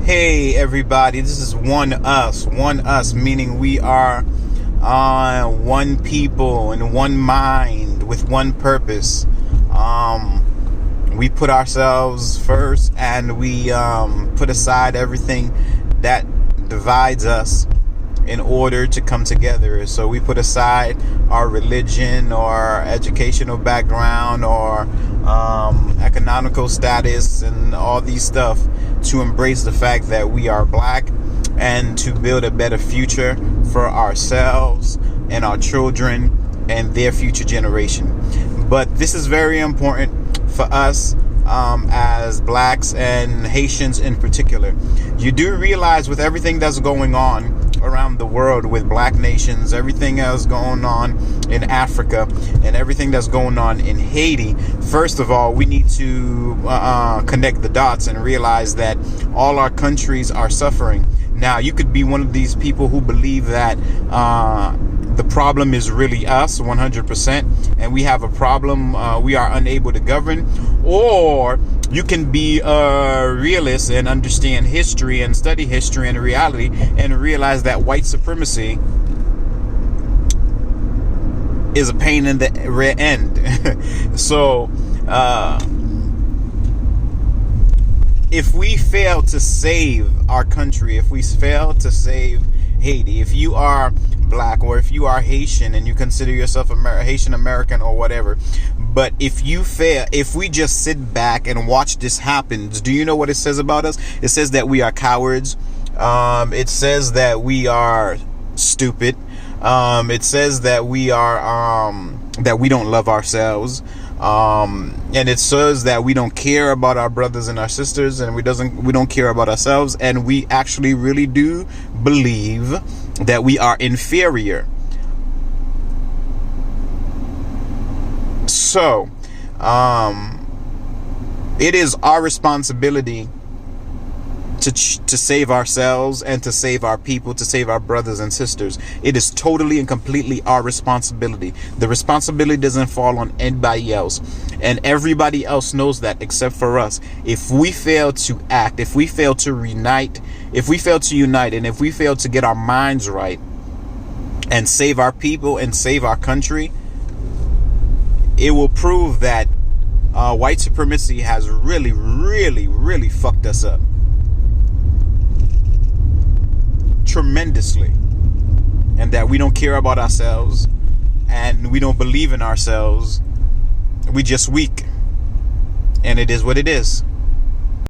Hey everybody, this is one us, meaning we are one people and one mind with one purpose. We put ourselves first, and we put aside everything that divides us in order to come together. So we put aside our religion or educational background or economical status and all these stuff to embrace the fact that we are black and to build a better future for ourselves and our children and their future generation. But this is very important for us as blacks and Haitians in particular. You do realize with everything that's going on around the world with black nations, everything else going on in Africa, and everything that's going on in Haiti, first of all, we need to connect the dots and realize that all our countries are suffering. Now, you could be one of these people who believe that the problem is really us 100%, and we have a problem, we are unable to govern. Or you can be a realist and understand history and study history and reality and realize that white supremacy is a pain in the rear end. So if we fail to save our country, if we fail to save Haiti, if you are black or if you are Haitian and you consider yourself Haitian American or whatever, but if you fail, if we just sit back and watch this happen, do you know what it says about us? It says that we are cowards. It says that we are stupid. It says that we are that we don't love ourselves. And it says that we don't care about our brothers and our sisters, and we don't care about ourselves, and we actually really do believe that we are inferior. So it is our responsibility to save ourselves and to save our people, to save our brothers and sisters. It is totally and completely our responsibility. The responsibility doesn't fall on anybody else, and everybody else knows that except for us. If we fail to act, if we fail to unite, and if we fail to get our minds right and save our people and save our country, it will prove that white supremacy has really, really, really fucked us up tremendously, and that we don't care about ourselves and we don't believe in ourselves. We just weak, and it is what it is.